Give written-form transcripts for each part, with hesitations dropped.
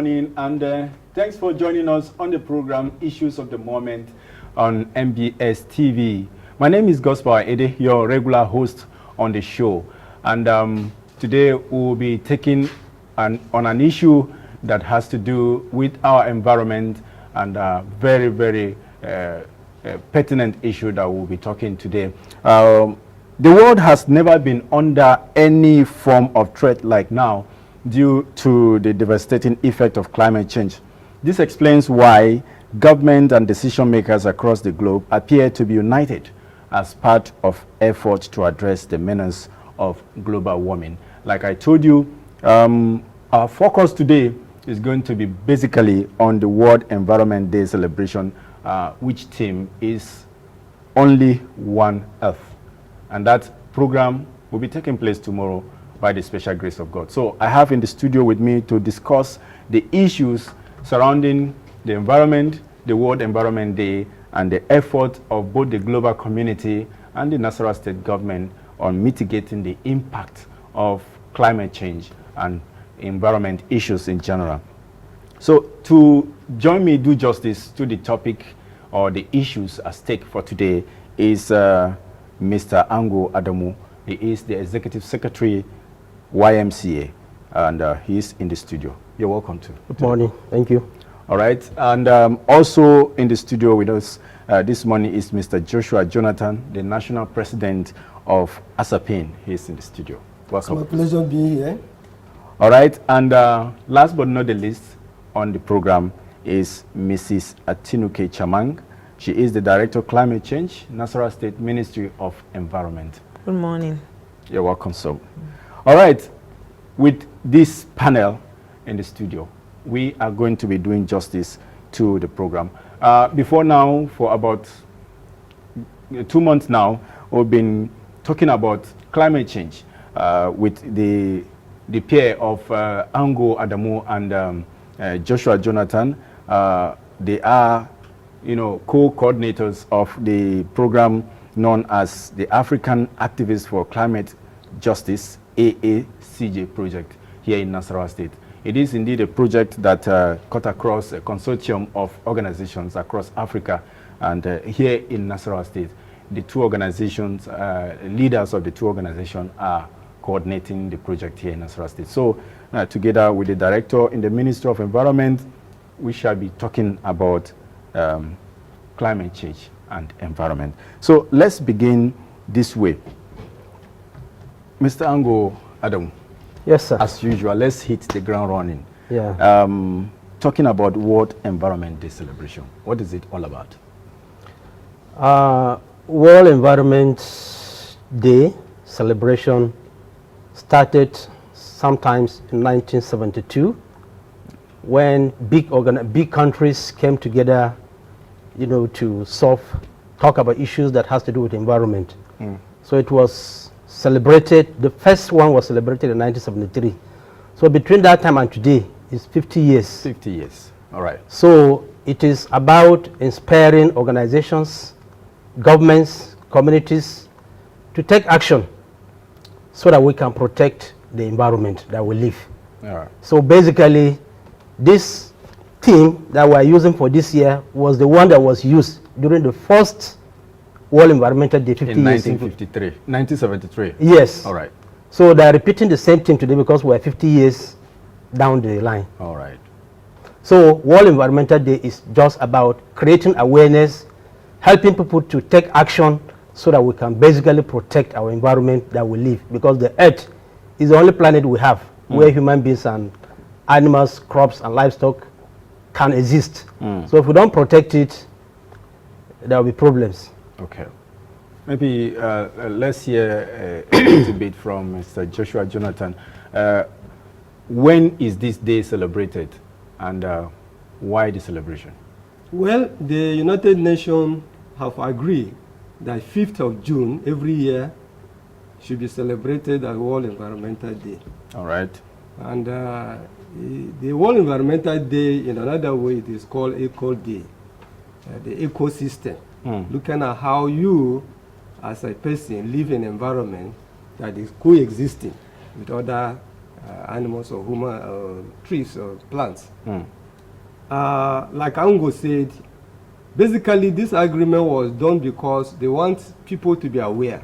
morning, and thanks for joining us on the program Issues of the Moment on MBS TV. My name is Gospel Ede, your regular host on the show, and today we'll be taking on an issue that has to do with our environment, and a very, very pertinent issue that we'll be talking today. The world has never been under any form of threat like now due to the devastating effect of climate change. This explains why government and decision makers across the globe appear to be united as part of efforts to address the menace of global warming. Like I told you, our focus today is going to be basically on the World Environment Day celebration, which theme is Only One Earth. And that program will be taking place tomorrow by the special grace of God. So I have in the studio with me to discuss the issues surrounding the environment, the World Environment Day, and the effort of both the global community and the Nasarawa State government on mitigating the impact of climate change and environment issues in general. So to join me do justice to the topic or the issues at stake for today is Mr. Ango Adamu. He is the Executive Secretary, YMCA, and he is in the studio. You're welcome to. Good morning. Thank you. All right. And also in the studio with us this morning is Mr. Joshua Jonathan, the National President of ASAPIN. He is in the studio. Welcome. It's my pleasure being here. All right. And last but not the least on the program is Mrs. Atinuke Chamang. She is the Director of Climate Change, Nasarawa State Ministry of Environment. Good morning. You're welcome, sir. All right. With this panel in the studio, we are going to be doing justice to the program. Before now, for about 2 months now, we've been talking about climate change with the pair of Ango Adamu and Joshua Jonathan. They are, co-coordinators of the program known as the African Activists for Climate Justice, AACJ project here in Nasarawa State. It is indeed a project that cut across a consortium of organizations across Africa, and here in Nasarawa State, the two organizations, leaders of the two organizations are coordinating the project here in Nasarawa State. So together with the director in the Ministry of Environment, we shall be talking about climate change and environment. So let's begin this way. Mr. Ango Adam. Yes, sir. As usual, let's hit the ground running. Yeah. Talking about World Environment Day celebration. What is it all about? World Environment Day celebration started sometimes in 1972 when big countries came together, to talk about issues that has to do with environment. So it was celebrated, the first one was celebrated in 1973. So between that time and today is 50 years. 50 years, all right. So it is about inspiring organizations, governments, communities to take action so that we can protect the environment that we live. All right. So basically, this theme that we're using for this year was the one that was used during the first World Environmental Day 50 in years 1953, 1973. Yes. All right. So they're repeating the same thing today because we're 50 years down the line. All right. So World Environmental Day is just about creating awareness, helping people to take action so that we can basically protect our environment that we live, because the Earth is the only planet we have where human beings and animals, crops and livestock can exist. So if we don't protect it, there will be problems. Okay. Maybe let's hear a little bit from Mr. Joshua Jonathan. When is this day celebrated, and why the celebration? Well, the United Nations have agreed that 5th of June every year should be celebrated as World Environmental Day. All right. And the World Environmental Day, in another way, it is called Eco Day, the ecosystem, looking at how you, as a person, live in an environment that is coexisting with other animals or human trees or plants. Like Ango said, basically this agreement was done because they want people to be aware.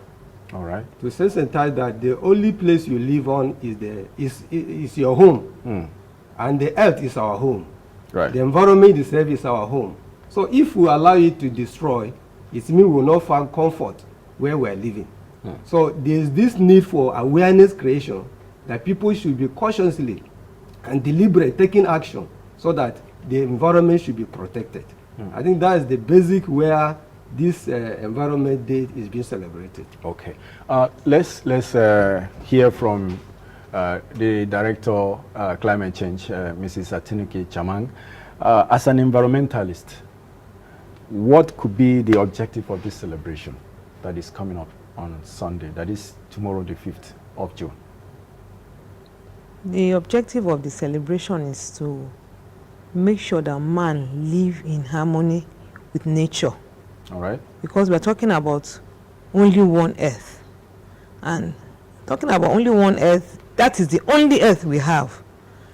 All right. To sensitize that the only place you live on is your home, and the earth is our home. Right. The environment itself is our home. So if we allow it to destroy, it means we will not find comfort where we are living. So there is this need for awareness creation that people should be cautiously and deliberate taking action so that the environment should be protected. I think that is the basic where this Environment Day is being celebrated. Okay. Let's hear from the Director Climate Change, Mrs. Atinuke Chamang. As an environmentalist, what could be the objective of this celebration that is coming up on Sunday, that is tomorrow, the 5th of June? The objective of the celebration is to make sure that man live in harmony with nature. All right. Because we're talking about only one earth. And talking about only one earth, that is the only earth we have.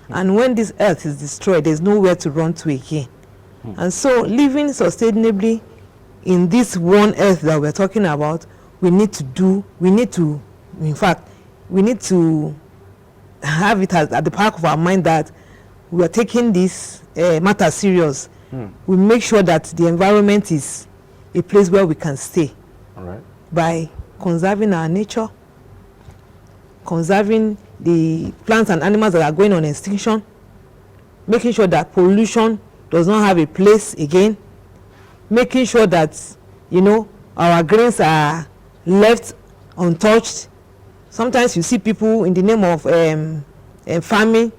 And when this earth is destroyed, there's nowhere to run to again. And so living sustainably in this one earth that we're talking about, we need to have it at the back of our mind that we are taking this matter serious. We make sure that the environment is a place where we can stay. All right. By conserving our nature, conserving the plants and animals that are going on extinction, making sure that pollution does not have a place again, making sure that, you know, our grains are left untouched. Sometimes you see people in the name of farming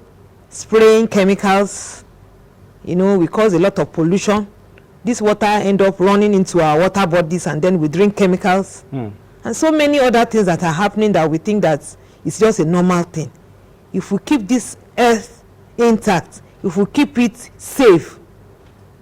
spraying chemicals. You know, we cause a lot of pollution. This water end up running into our water bodies, and then we drink chemicals. And so many other things that are happening that we think that it's just a normal thing. If we keep this earth intact, if we keep it safe,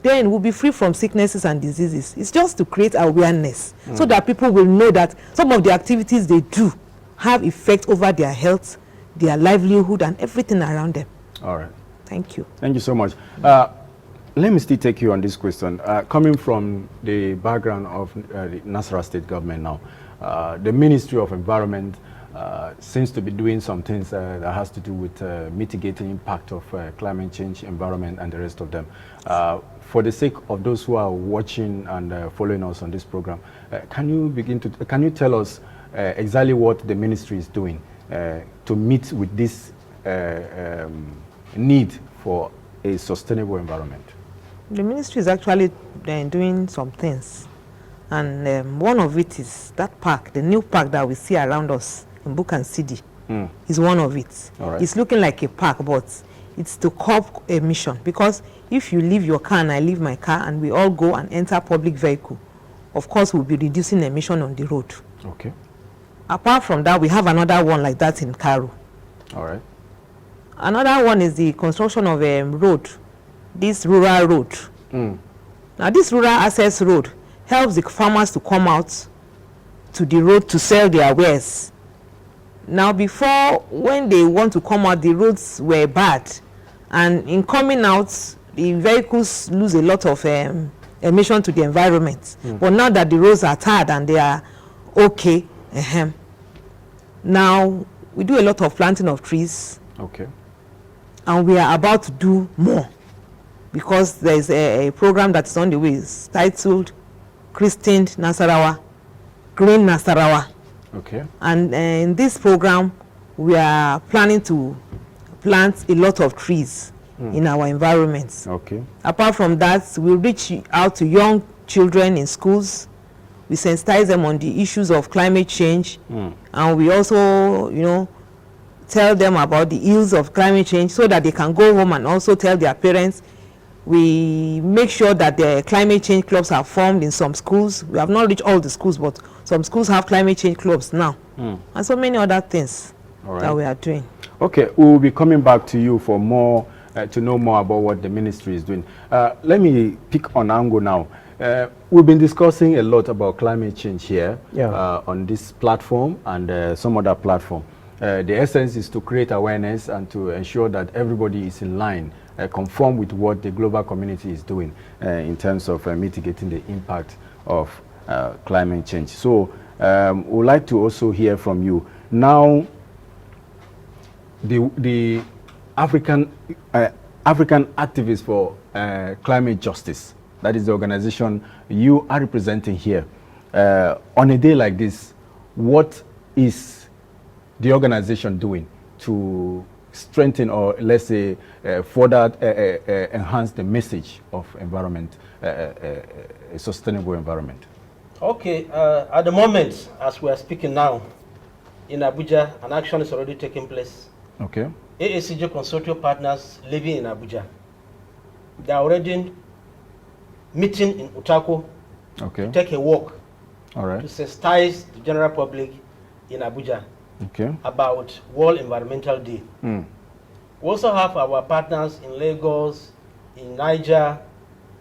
then we'll be free from sicknesses and diseases. It's just to create awareness so that people will know that some of the activities they do have effect over their health, their livelihood, and everything around them. All right. Thank you. Thank you so much. Let me still take you on this question. Coming from the background of the Nasarawa State government now, the Ministry of Environment seems to be doing some things that has to do with mitigating impact of climate change, environment, and the rest of them. For the sake of those who are watching and following us on this program, can you tell us exactly what the ministry is doing to meet with this need for a sustainable environment? The ministry is actually doing some things, and one of it is that park, the new park that we see around us in Bukan City, is one of it. Right. It's looking like a park, but it's to curb emission, because if you leave your car and I leave my car and we all go and enter public vehicle, of course we'll be reducing emission on the road. Okay. Apart from that, we have another one like that in Karu. All right. Another one is the construction of a road, this rural road. Now this rural access road helps the farmers to come out to the road to sell their wares. Now before, when they want to come out, the roads were bad, and in coming out, the vehicles lose a lot of emission to the environment. But now that the roads are tarred and they are okay, now we do a lot of planting of trees. Okay. And we are about to do more, because there is a program that is on the way. It's titled Christined Nasarawa, Green Nasarawa. Okay. And in this program, we are planning to plant a lot of trees in our environments. Okay. Apart from that, we reach out to young children in schools. We sensitize them on the issues of climate change, and we also, you know, tell them about the ills of climate change so that they can go home and also tell their parents. We make sure that the climate change clubs are formed in some schools. We have not reached all the schools, but some schools have climate change clubs now. And so many other things that we are doing. Okay, we will be coming back to you for more, to know more about what the ministry is doing. Let me pick on Ango now. We've been discussing a lot about climate change here on this platform and some other platform. the essence is to create awareness and to ensure that everybody is in line, conform with what the global community is doing in terms of mitigating the impact of climate change. So we'd like to also hear from you. Now, the African Activists for Climate Justice, that is the organization you are representing here. On a day like this, what is the organization doing to strengthen, or let's say further enhance the message of environment, a sustainable environment? Okay, at the moment, as we are speaking now, in Abuja, an action is already taking place. Okay. AACJ consortium partners living in Abuja, they are already meeting in Utako to take a walk to sensitize the general public in Abuja about World Environmental Day. We also have our partners in Lagos, in Niger.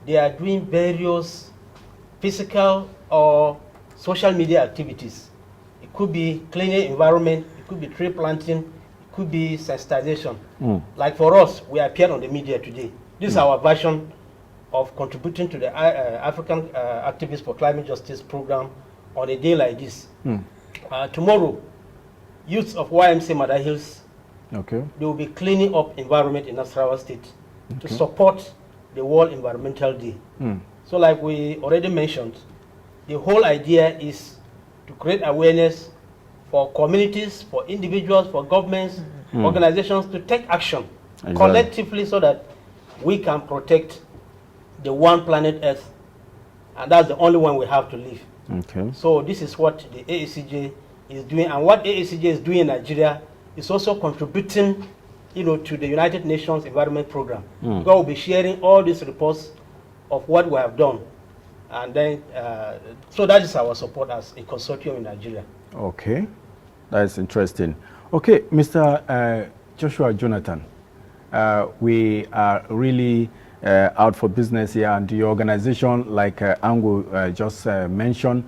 They are doing various physical or social media activities. It could be cleaning environment, it could be tree planting, it could be sensitization. Like for us, we appear on the media today. This is our version of contributing to the African Activists for Climate Justice program on a day like this. Tomorrow, youths of YMC Mother Hills, they will be cleaning up environment in Nasarawa State to support the World Environmental Day. So like we already mentioned, the whole idea is to create awareness for communities, for individuals, for governments, organizations to take action collectively so that we can protect the one planet Earth, and that's the only one we have to live. So this is what the AACJ is doing, and what AACJ is doing in Nigeria is also contributing, to the United Nations Environment Program. God will be sharing all these reports of what we have done, and then so that is our support as a consortium in Nigeria. Okay, that's interesting. Okay, Mr. Joshua Jonathan, we are really out for business here, and the organization, like Ango just mentioned,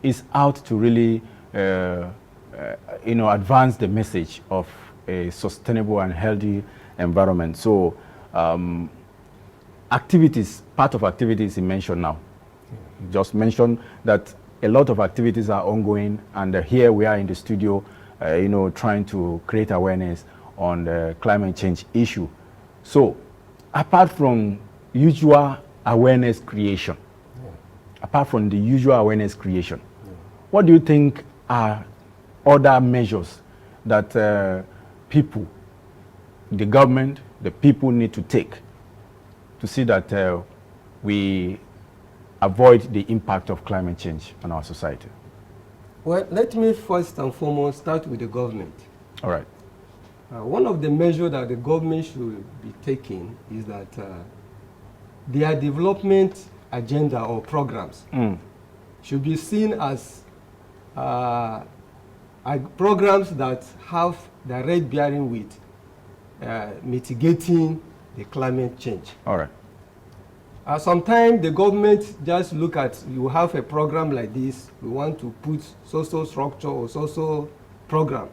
is out to really advance the message of a sustainable and healthy environment. So activities, part of activities he mentioned now. He just mentioned that a lot of activities are ongoing, and here we are in the studio, trying to create awareness on the climate change issue. So apart from usual awareness creation, what do you think are other measures that people, the government, the people need to take to see that we avoid the impact of climate change on our society? Well, let me first and foremost start with the government. All right. One of the measures that the government should be taking is that their development agenda or programs should be seen as programs that have direct bearing with mitigating the climate change. All right. Sometimes the government just look at, you have a program like this, we want to put social structure or social program.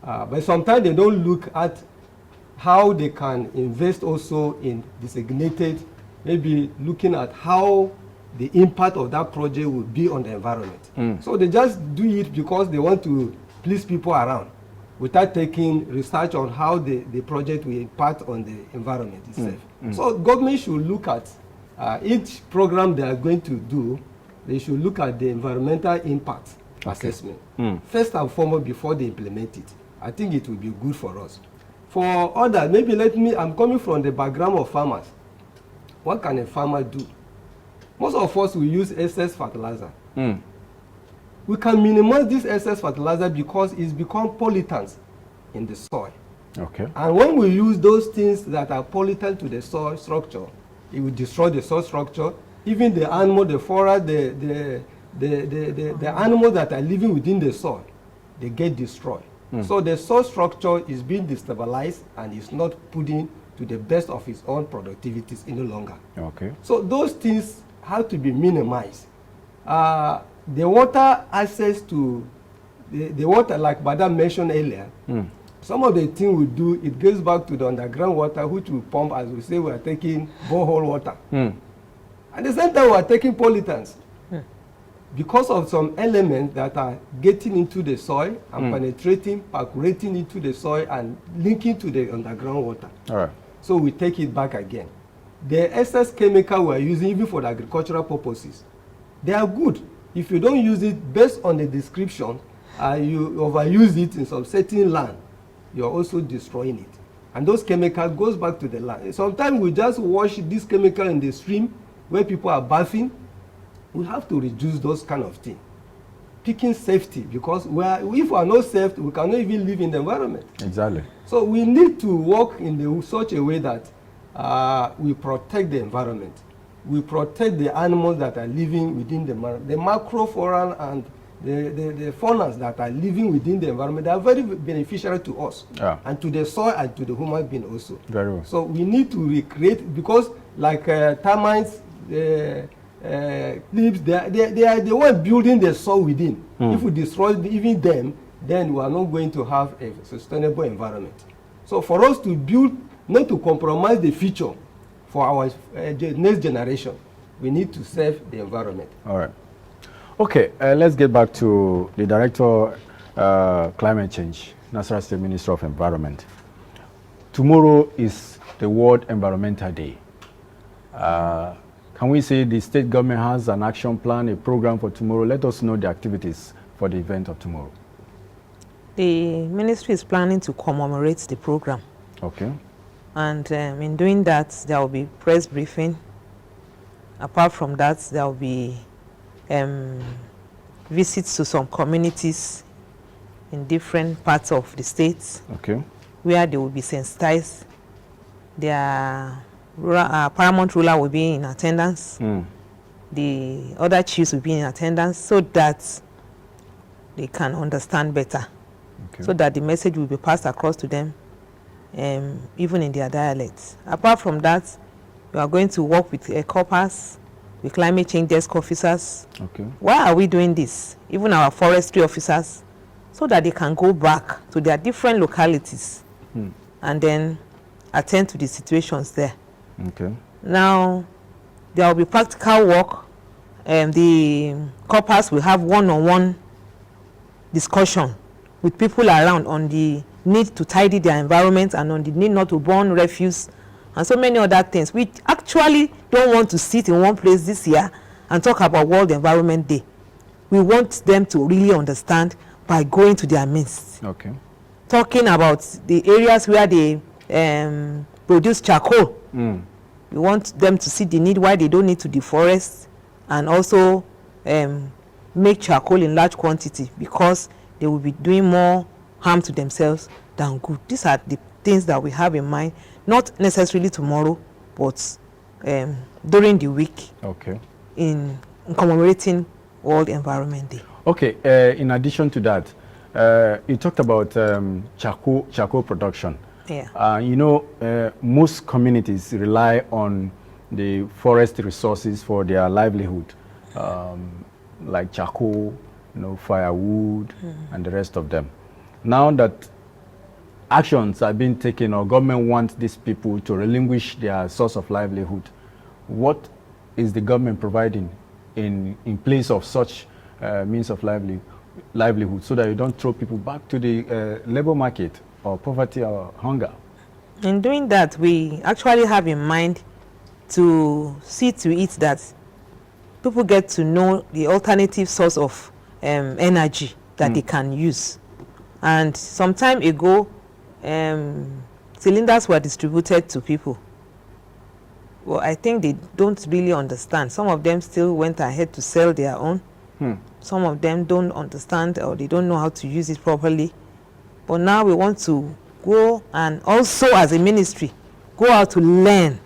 But sometimes they don't look at how they can invest also in designated, maybe looking at how the impact of that project will be on the environment. So they just do it because they want to please people around without taking research on how the project will impact on the environment itself. So government should look at each program they are going to do, they should look at the environmental impact assessment first and foremost before they implement it. I think it will be good for us. For others, maybe I'm coming from the background of farmers. What can a farmer do? Most of us will use excess fertilizer. We can minimize this excess fertilizer because it's become pollutants in the soil. Okay. And when we use those things that are pollutant to the soil structure, it will destroy the soil structure. Even the animal, the forest, the animals that are living within the soil, they get destroyed. So the soil structure is being destabilized and is not putting to the best of its own productivities any longer. Okay. So those things have to be minimized. The water access to the water, like Madam mentioned earlier, some of the things we do, it goes back to the underground water, which we pump, as we say, we are taking borehole water. At the same time, we are taking pollutants. Because of some elements that are getting into the soil and penetrating, percolating into the soil and linking to the underground water. All right. So we take it back again. The excess chemical we are using, even for the agricultural purposes, they are good. If you don't use it based on the description, you overuse it in some certain land, you are also destroying it. And those chemicals goes back to the land. Sometimes we just wash this chemical in the stream where people are bathing. We have to reduce those kind of things. Picking safety, because if we are not safe, we cannot even live in the environment. Exactly. So we need to work in such a way that we protect the environment. We protect the animals that are living within the macroflora and the faunas that are living within the environment. They are very beneficial to us and to the soil and to the human being also. Very well. So we need to recreate, because like termites, clips, they are the one building the soil within. If we destroy even them, then we are not going to have a sustainable environment. So for us to build, not to compromise the future for our next generation, we need to save the environment. All right. Okay, let's get back to the Director Climate Change, Nasarawa State Minister of Environment. Tomorrow is the World Environmental Day. Can we say the state government has an action plan, a program for tomorrow? Let us know the activities for the event of tomorrow. The ministry is planning to commemorate the program. Okay. And in doing that, there will be press briefing. Apart from that, there will be visits to some communities in different parts of the state. Okay. Where they will be sensitized. Their paramount ruler will be in attendance. The other chiefs will be in attendance, so that they can understand better. Okay. So that the message will be passed across to them, even in their dialects. Apart from that, we are going to work with COPAS, with climate change desk officers. Okay. Why are we doing this? Even our forestry officers, so that they can go back to their different localities and then attend to the situations there. Okay. Now, there will be practical work. The COPAS will have one-on-one discussion with people around on the need to tidy their environment and on the need not to burn refuse and so many other things. We actually don't want to sit in one place this year and talk about World Environment Day. We want them to really understand by going to their midst. Okay. Talking about the areas where they produce charcoal. We want them to see the need why they don't need to deforest and also make charcoal in large quantity, because they will be doing more harm to themselves than good. These are the things that we have in mind, not necessarily tomorrow, but during the week. Okay. In commemorating World Environment Day. Okay. In addition to that, you talked about charcoal production. Yeah. You know, most communities rely on the forest resources for their livelihood, like charcoal, firewood, and the rest of them. Now that actions are being taken, or government wants these people to relinquish their source of livelihood, what is the government providing in place of such means of livelihood, so that you don't throw people back to the labor market or poverty or hunger? In doing that, we actually have in mind to see to it that people get to know the alternative source of energy that they can use. And some time ago, cylinders were distributed to people. Well, I think they don't really understand. Some of them still went ahead to sell their own. Some of them don't understand, or they don't know how to use it properly. But now we want to go, and also as a ministry, go out to learn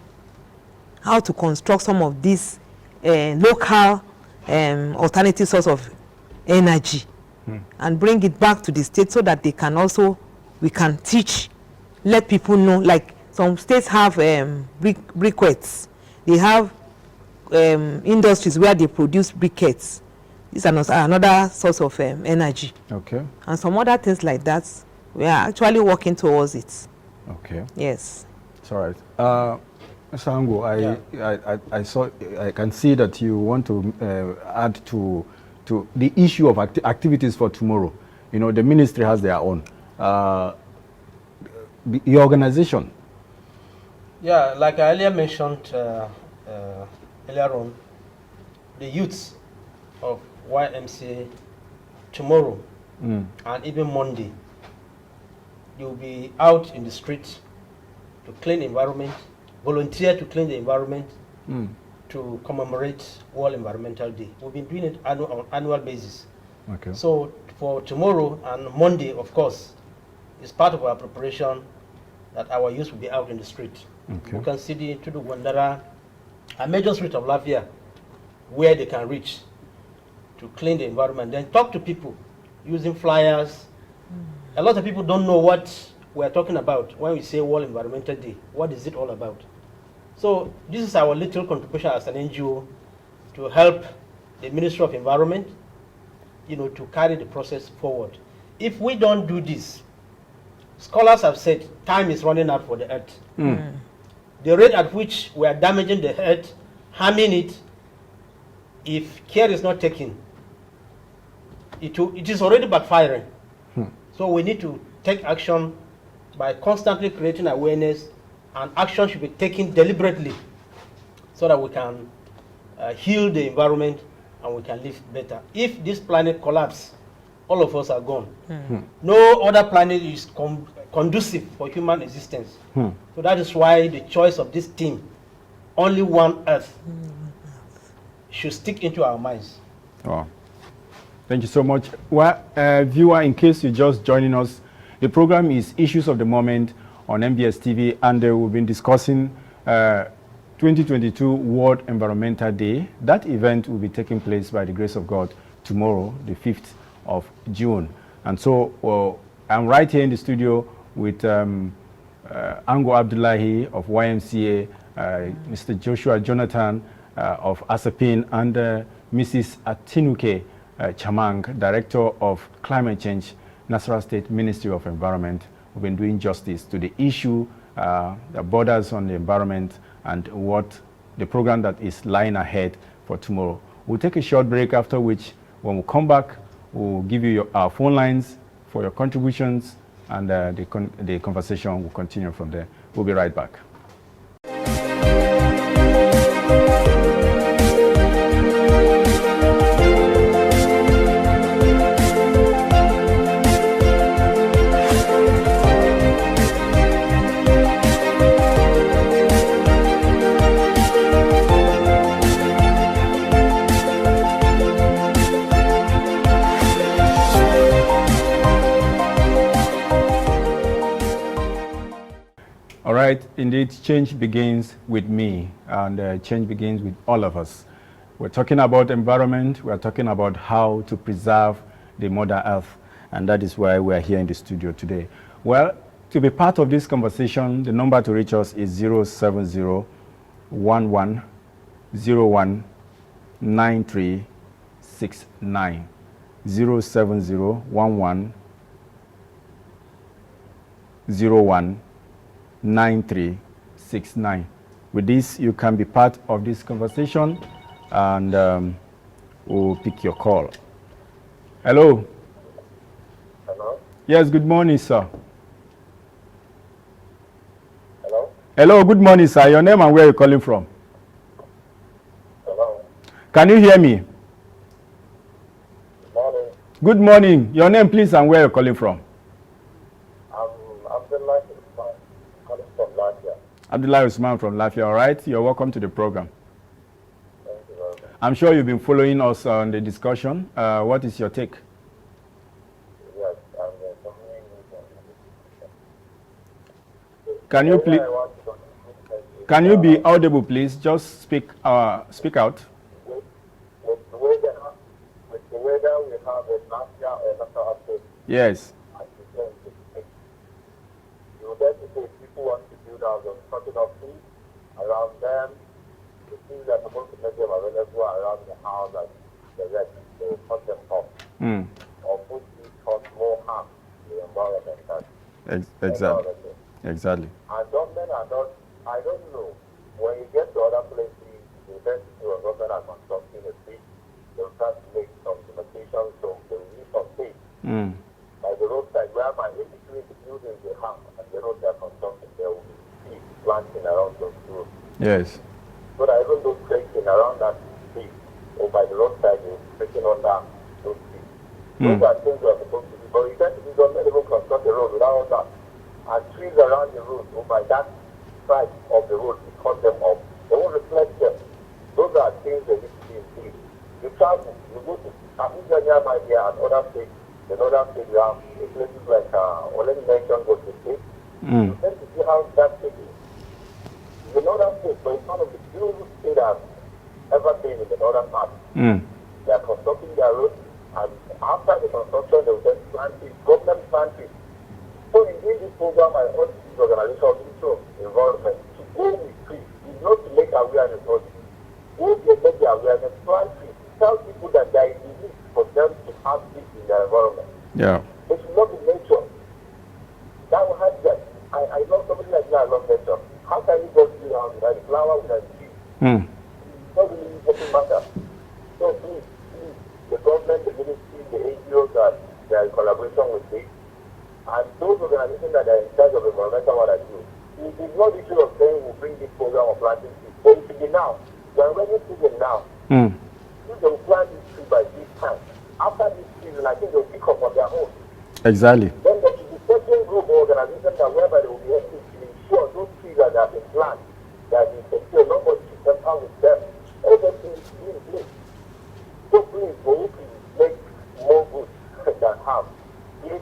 how to construct some of these local alternative source of energy and bring it back to the state, so that they can also, we can teach, let people know. Like some states have briquettes. They have industries where they produce briquettes. This is another source of energy. Okay. And some other things like that. We are actually working towards it. Okay. Yes. It's all right. Mr. Ango, I saw, I can see that you want to add to the issue of activities for tomorrow. You know, the ministry has their own. Your organization. Yeah, like I earlier mentioned earlier on, the youths of YMCA tomorrow and even Monday, they will be out in the street to clean the environment, volunteer to clean the environment to commemorate World Environmental Day. We've been doing it on an annual basis. Okay. So for tomorrow and Monday, of course, it's part of our preparation that our youth will be out in the street. Okay. You can see the Tudu Wandara, a major street of Lafia, where they can reach to clean the environment. Then talk to people using flyers. A lot of people don't know what we're talking about when we say World Environmental Day. What is it all about? So this is our little contribution as an NGO to help the Ministry of Environment, you know, to carry the process forward. If we don't do this, scholars have said time is running out for the earth. The rate at which we are damaging the earth, harming it, if care is not taken, it is already backfiring. So we need to take action by constantly creating awareness, and action should be taken deliberately so that we can heal the environment and we can live better. If this planet collapses, all of us are gone. No other planet is conducive for human existence. So that is why the choice of this team, only one Earth, should stick into our minds. Oh. Thank you so much. Well, viewer, in case you're just joining us, the program is Issues of the Moment on MBS TV, and we've been discussing 2022 World Environmental Day. That event will be taking place by the grace of God tomorrow, the 5th of June. And so I'm right here in the studio with Ango Abdullahi of YMCA, Mr. Joshua Jonathan of Asapin, and Mrs. Atinuke Chamang, Director of Climate Change, Nasarawa State Ministry of Environment. We've been doing justice to the issue that borders on the environment and what the program that is lying ahead for tomorrow. We'll take a short break, after which, when we come back, we'll give you our phone lines for your contributions, and the conversation will continue from there. We'll be right back. All right, indeed, change begins with me, and change begins with all of us. We're talking about environment, we're talking about how to preserve the Mother Earth, and that is why we're here in the studio today. Well, to be part of this conversation, the number to reach us is 070-1101-9369. 070-1101-9369. With this, you can be part of this conversation, and we'll pick your call. Hello. Hello? Yes, good morning, sir. Hello? Hello, good morning, sir. Your name and where you're calling from? Hello? Can you hear me? Good morning. Good morning. Your name, please, and where you're calling from? I'm Abdullah Usman, calling from Latvia. Abdullah Usman from Lafia. All right, you're welcome to the program. Thank you very much. I'm sure you've been following us on the discussion. What is your take? Yes, I'm following you. Can you please? I want to contribute is, Can you be audible, please? Just speak out. with the weather we have in Latvia and Nasarawa State, Yes. at the same time, you will get to say people want to build houses, cutting off trees around them, the things that are supposed to make them available around the house, and the rest, they will cut them off. Or put these cause more harm to the environment. Exactly. Exactly. And government are not, I don't know, when you get to other places, the university or government are constructing a street, they'll start to make some limitations, so they will use some space. Like the roadside, whereby in between the buildings they have and the roads they are constructing, there will be trees planting around those roads. Yes. So that even those placing around that street or by the roadside, they're taking under those trees. Those are things we are supposed to do. But you can't even construct the road without all that. And trees around the road or by that side of the road, we cut them off. They won't reflect them. Those are things that need to be in place. You travel, you go to Abuja nearby here and other states. In other states, you have places like, already mentioned, go to state. You tend to see how that state is. The northern state, but it's one of the beautiful states I've ever been in the northern part. They are constructing their roads, and after the construction, they will then plant it, government plant it. So in doing this program, I urge this organization into environment to go with trees. It's not to make awareness, but go to make the awareness, plant trees. Tell people that there is a need for them to have trees in their environment. Yeah. It should not be nature. That will help them. I love somebody like me, I love nature. How can you go to the house without a flower, without a tree? It's not really doesn't matter. So please, the government, the ministry, the NGOs that they are in collaboration with this, and those organizations that are in charge of environmental what I do, it is not the issue of saying we'll bring this program of planting trees. So it should be now. We are ready to do it now. If they will plant this tree by this time, after this season, I think they'll pick up on their own. Exactly. Then there should be certain group or organization that whereby they will be able to ensure those trees that have been planted, that is secure, nobody should tamper with them. All those things should be in place. So please, for you to make more good than harm, please,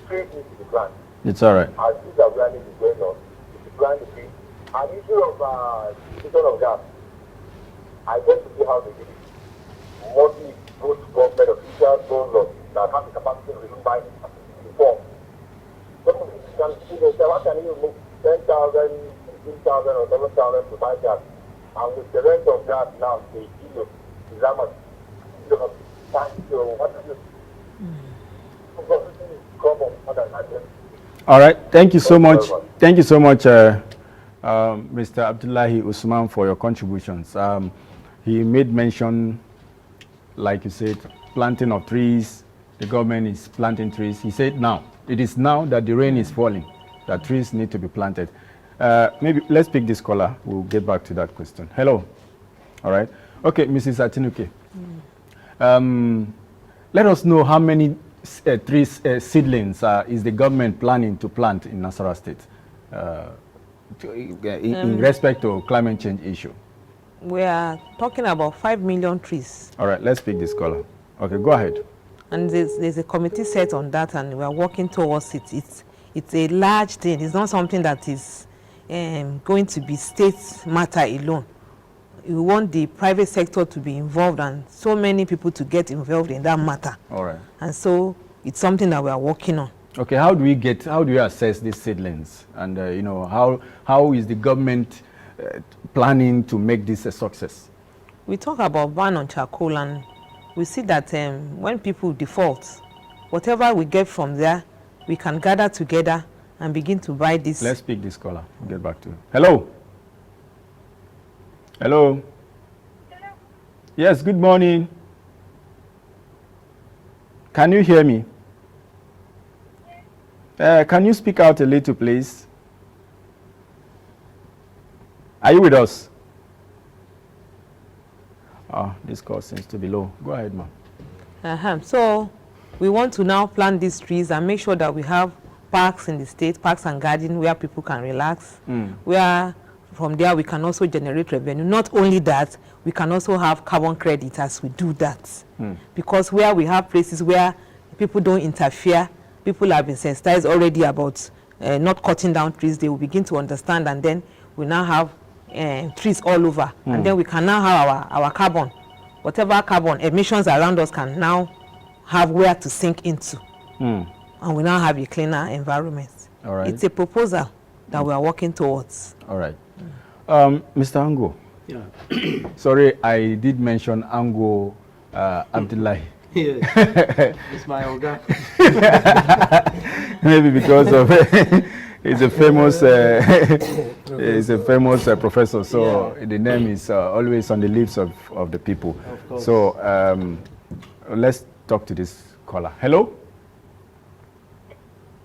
trees need to be planted. It's all right. As this awareness is going on, you should plant the trees. An issue of distribution of gas, I want to see how they did it. Mostly those government officials, those that have the capacity to even buy it before. Some of you can see they say, what can you move 10,000, 15,000 or 7,000 to buy gas? And with the rest of that now, they give you is that much. You know, thank you. What do you All right. Thank you so much. Thank you so much, Mr. Abdullahi Usman, for your contributions. He made mention, like you said, planting of trees. The government is planting trees. He said now, it is now that the rain is falling, that trees need to be planted. Maybe let's pick this caller. We'll get back to that question. Hello. All right. Okay, Mrs. Atinuke. Let us know how many trees, seedlings is the government planning to plant in Nasarawa State in respect to climate change issue. We are talking about 5 million trees. All right, let's pick this caller. Okay, go ahead. And there's a committee set on that, and we are working towards it. It's a large thing. It's not something that is going to be state matter alone. We want the private sector to be involved and so many people to get involved in that matter. All right. And so it's something that we are working on. Okay, how do we assess these seedlings? And you know, how is the government planning to make this a success? We talk about ban on charcoal, and we see that when people default, whatever we get from there, we can gather together and begin to buy this. Let's pick this caller. We'll get back to you. Hello. Hello. Hello. Yes, good morning. Can you hear me? Can you speak out a little, please? Are you with us? Oh, this call seems to be low. Go ahead, ma'am. So we want to now plant these trees and make sure that we have parks in the state, parks and gardens where people can relax, where from there we can also generate revenue. Not only that, we can also have carbon credit as we do that. Because where we have places where people don't interfere, people have been sensitized already about not cutting down trees, they will begin to understand, and then we now have trees all over. And then we can now have our carbon. Whatever carbon emissions around us can now have where to sink into. And we now have a cleaner environment. All right. It's a proposal that we are working towards. All right. Mr. Ango. Yeah. Sorry, I did mention Ango Abdullahi? Yeah, it's my organ. Maybe because of he's a famous professor, so the name is always on the lips of the people. Of course. So let's talk to this caller. Hello?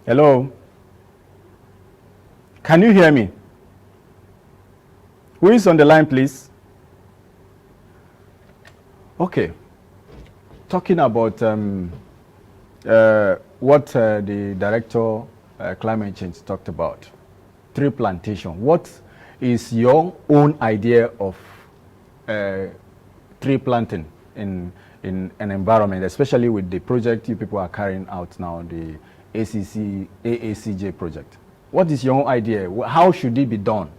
Hello? Can you hear me? Who is on the line, please? Okay. Talking about what the director climate change talked about, tree plantation. What is your own idea of tree planting in an environment, especially with the project you people are carrying out now, the AACJ project? What is your own idea? How should it be done?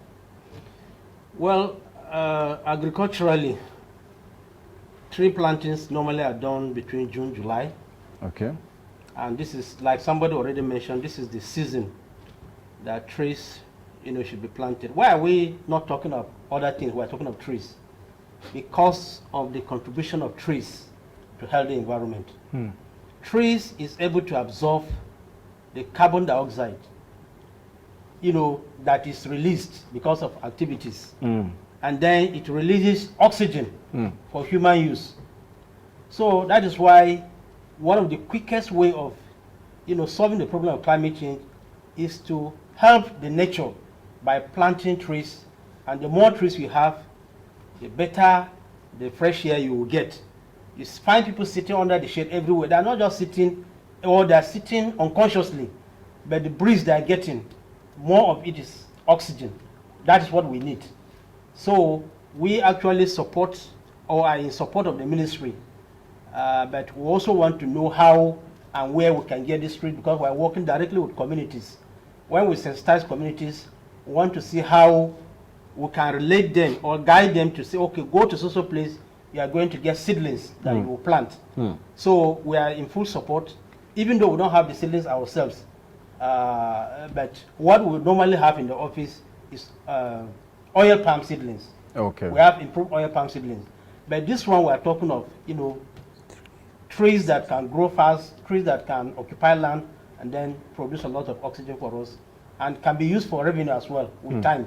Well, agriculturally, tree plantings normally are done between June, July. Okay. And this is, like somebody already mentioned, this is the season that trees, should be planted. Why are we not talking of other things? We're talking of trees. Because of the contribution of trees to healthy environment. Trees is able to absorb the carbon dioxide, that is released because of activities. And then it releases oxygen for human use. So that is why one of the quickest way of solving the problem of climate change is to help the nature by planting trees. And the more trees we have, the better the fresh air you will get. You find people sitting under the shade everywhere. They're not just sitting, or they're sitting unconsciously, but the breeze they're getting, more of it is oxygen. That is what we need. So we actually support, or are in support of the ministry, but we also want to know how and where we can get this trees, because we're working directly with communities. When we sensitize communities, we want to see how we can relate them or guide them to say, okay, go to social place, you are going to get seedlings that you will plant. So we are in full support, even though we don't have the seedlings ourselves. But what we normally have in the office is oil palm seedlings. Okay. We have improved oil palm seedlings. But this one we are talking of, trees that can grow fast, trees that can occupy land and then produce a lot of oxygen for us, and can be used for revenue as well with time.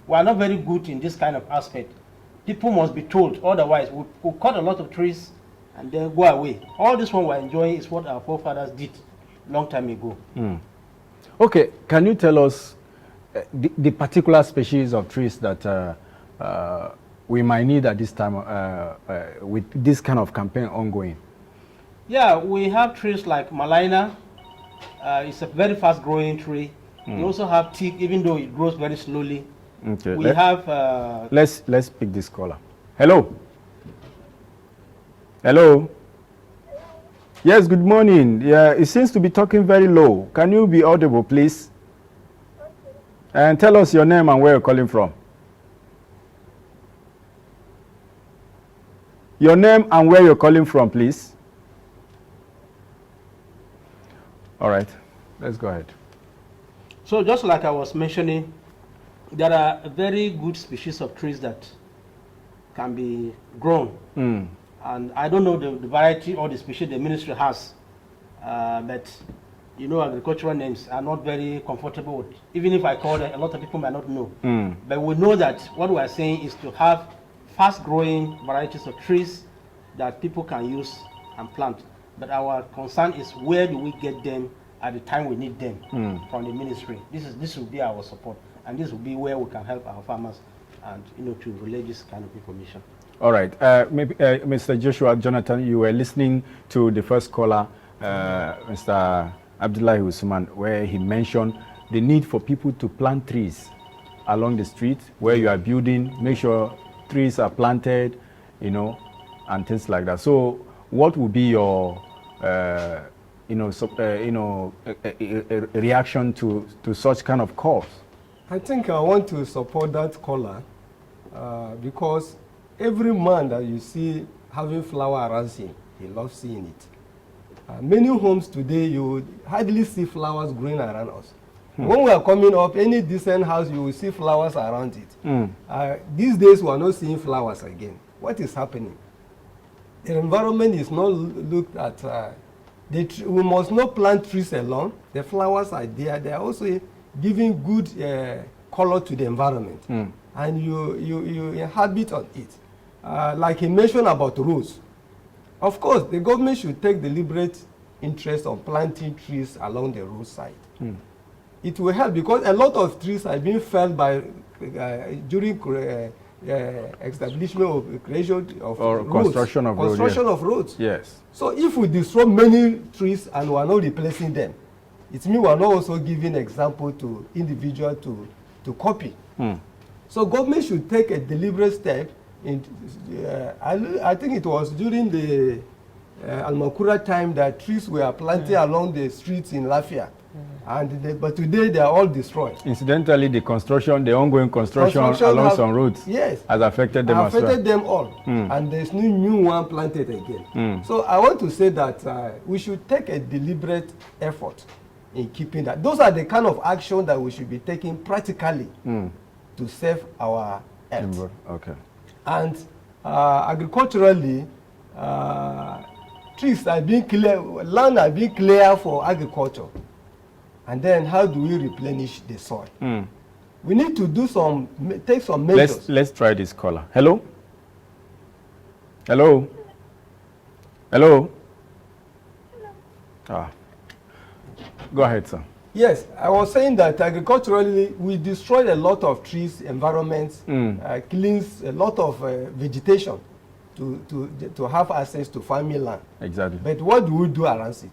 We are not very good in this kind of aspect. People must be told, otherwise we'll cut a lot of trees and then go away. All this one we're enjoying is what our forefathers did long time ago. Okay, can you tell us the particular species of trees that we might need at this time with this kind of campaign ongoing? Yeah, we have trees like Malina. It's a very fast growing tree. We also have teak, even though it grows very slowly. Okay. We have... let's pick this caller. Hello? Hello? Yes, good morning. Yeah, it seems to be talking very low. Can you be audible, please? And tell us your name and where you're calling from. Your name and where you're calling from, please. All right, let's go ahead. So just like I was mentioning, there are very good species of trees that can be grown. And I don't know the variety or the species the ministry has, but agricultural names are not very comfortable with. Even if I call them, a lot of people might not know. But we know that what we are saying is to have fast-growing varieties of trees that people can use and plant. But our concern is, where do we get them at the time we need them from the ministry? This will be our support, and this will be where we can help our farmers and to relay this kind of information. All right, maybe Mr. Joshua Jonathan, you were listening to the first caller, Mr. Abdullahi Usman, where he mentioned the need for people to plant trees along the street where you are building. Make sure trees are planted, and things like that. So, what would be your reaction to such kind of calls? I think I want to support that caller because every man that you see having flower around him, he loves seeing it. Many homes today, you would hardly see flowers growing around us. When we are coming up, any decent house, you will see flowers around it. These days, we are not seeing flowers again. What is happening? the environment is not looked at. We must not plant trees alone. The flowers are there. They are also giving good color to the environment. And you inhabit on it. Like he mentioned about roads. Of course, the government should take deliberate interest on planting trees along the roadside. It will help because a lot of trees are being felled by during establishment of creation of or roads, construction of roads. construction of roads. Yes. So if we destroy many trees and we are not replacing them, it means we are not also giving example to individual to copy. So government should take a deliberate step. I think it was during the Al-Makura time that trees were planted along the streets in Lafia. But today they are all destroyed. Incidentally, the ongoing construction along some roads yes, has affected them as well. Affected them all. And there's no new one planted again. So I want to say that we should take a deliberate effort in keeping that. Those are the kind of action that we should be taking practically to save our earth. Okay. And agriculturally, trees are being clear, land are being clear for agriculture. And then how do we replenish the soil? We need to take some measures. Let's try this caller. Hello? Hello? Hello? Go ahead, sir. Yes, I was saying that agriculturally, we destroyed a lot of trees, environments, cleans a lot of vegetation to have access to farming land. Exactly. But what do we do around it?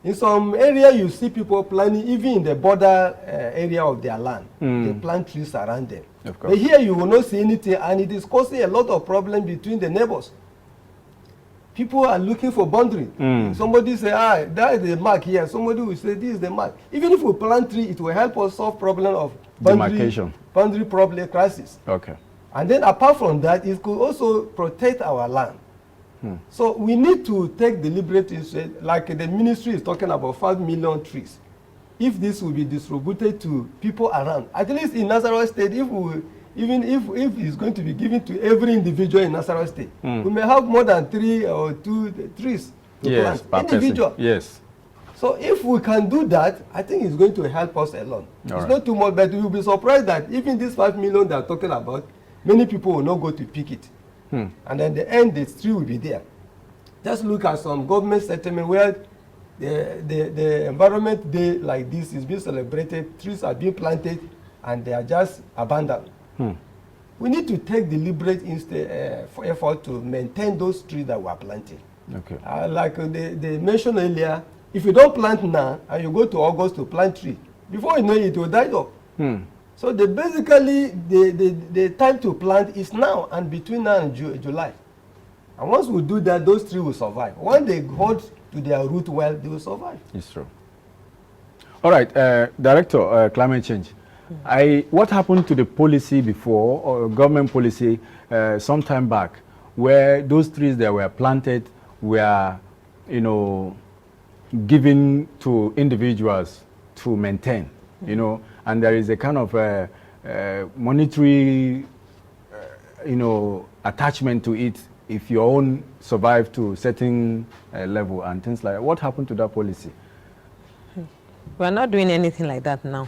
In some area, you see people planting, even in the border area of their land, they plant trees around them. Of course. But here you will not see anything, and it is causing a lot of problem between the neighbors. People are looking for boundary. Somebody say, that is the mark here. Somebody will say, this is the mark. Even if we plant tree, it will help us solve problem of boundary problem crisis. Okay. And then apart from that, it could also protect our land. So we need to take deliberate interest, like the ministry is talking about 5 million trees. If this will be distributed to people around, at least in Nasarawa State, even if it's going to be given to every individual in Nasarawa State, we may have more than 3 or 2 trees to plant. Individual. Person. Yes. So if we can do that, I think it's going to help us a lot. It's not too much, but we will be surprised that even this 5 million they're talking about, many people will not go to pick it. And at the end, the tree will be there. Just look at some government settlement where the environment day like this is being celebrated, trees are being planted, and they are just abandoned. We need to take deliberate effort to maintain those trees that we are planting. Okay. Like they mentioned earlier, if you don't plant now, and you go to August to plant tree, before you know it will die up. So basically, the time to plant is now, and between now and July. And once we do that, those trees will survive. When they hold to their root well, they will survive. It's true. All right, Director, climate change. What happened to the policy before, or government policy some time back, where those trees that were planted were, given to individuals to maintain, and there is a kind of monetary, attachment to it if your own survive to a certain level and things like that. What happened to that policy? We are not doing anything like that now.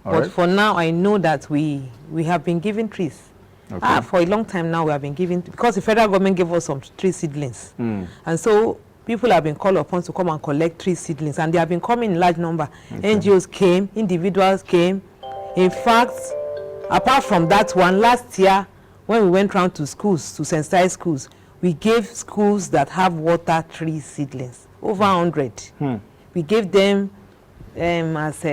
But for now, I know that we have been giving trees. Okay. For a long time now, we have been giving, because the federal government gave us some tree seedlings. And so people have been called upon to come and collect tree seedlings, and they have been coming in large number. Okay. NGOs came, individuals came. In fact, apart from that one, last year, when we went round to schools, to sensitize schools, we gave schools that have water tree seedlings, over 100. We gave them as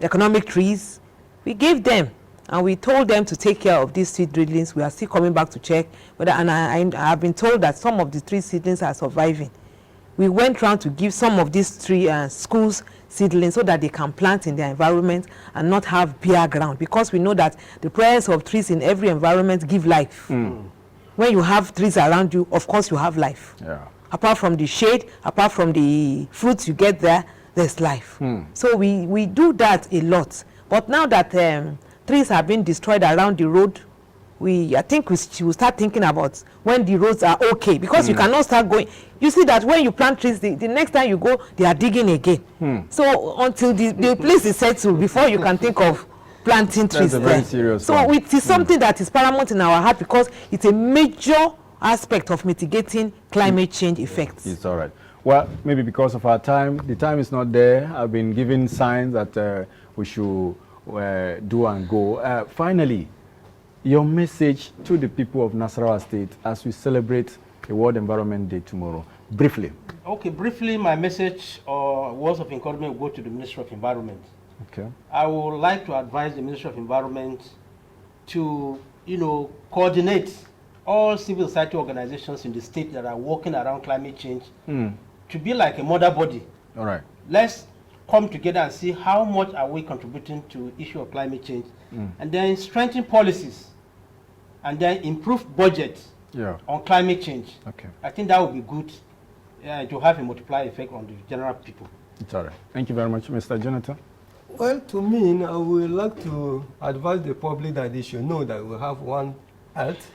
economic trees. We gave them, and we told them to take care of these seedlings. We are still coming back to check whether, and I have been told that some of the tree seedlings are surviving. We went round to give some of these tree schools seedlings so that they can plant in their environment and not have bare ground, because we know that the presence of trees in every environment give life. When you have trees around you, of course you have life. Yeah. Apart from the shade, apart from the fruits you get there, there's life. So we do that a lot. But now that trees have been destroyed around the road, I think we will start thinking about when the roads are okay, because you cannot start going. You see that when you plant trees, the next time you go, they are digging again. So until the place is settled before you can think of planting trees a very serious so one. it is something that is paramount in our heart, because it's a major aspect of mitigating climate change effects. It's all right. Well, maybe because of our time, the time is not there. I've been given signs that we should do and go. Finally, your message to the people of Nasarawa State as we celebrate the World Environment Day tomorrow, briefly. Okay, briefly, my message or words of encouragement will go to the Ministry of Environment. Okay. I would like to advise the Ministry of Environment to, coordinate all civil society organizations in the state that are working around climate change to be like a mother body. All right. Let's come together and see how much are we contributing to issue of climate change, and then strengthen policies, and then improve budget on climate change. Okay. I think that would be good to have a multiplier effect on the general people. It's all right. Thank you very much, Mr. Jonathan. Well, to me, I would like to advise the public that they should know that we have one Earth,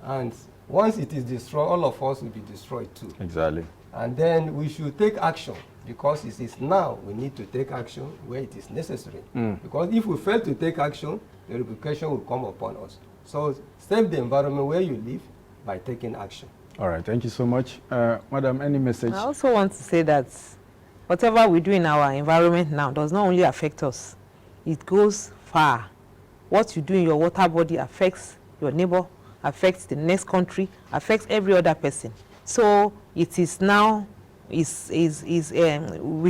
and once it is destroyed, all of us will be destroyed too. Exactly. And then we should take action, because it is now we need to take action where it is necessary. Because if we fail to take action, the repercussion will come upon us. So save the environment where you live by taking action. All right. Thank you so much. Madam, any message? I also want to say that whatever we do in our environment now does not only affect us, it goes far. What you do in your water body affects your neighbor, affects the next country, affects every other person. So it is now, we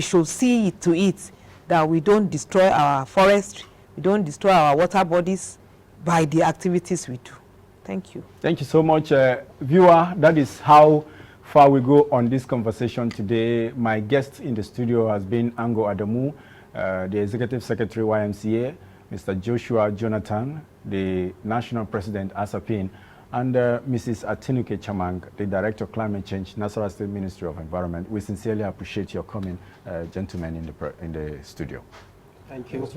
should see to it that we don't destroy our forest, we don't destroy our water bodies by the activities we do. Thank you. Thank you so much, viewer. That is how far we go on this conversation today. My guest in the studio has been Ango Adamu, the Executive Secretary YMCA, Mr. Joshua Jonathan, the National President ASAPIN, and Mrs. Atinuke Chamang, the Director of Climate Change, Nasarawa State Ministry of Environment. We sincerely appreciate your coming, gentlemen, in the studio. Thank you.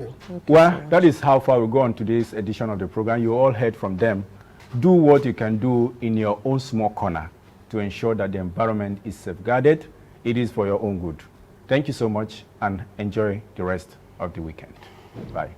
Well, that is how far we go on today's edition of the program. You all heard from them. Do what you can do in your own small corner to ensure that the environment is safeguarded. It is for your own good. Thank you so much, and enjoy the rest of the weekend. Bye.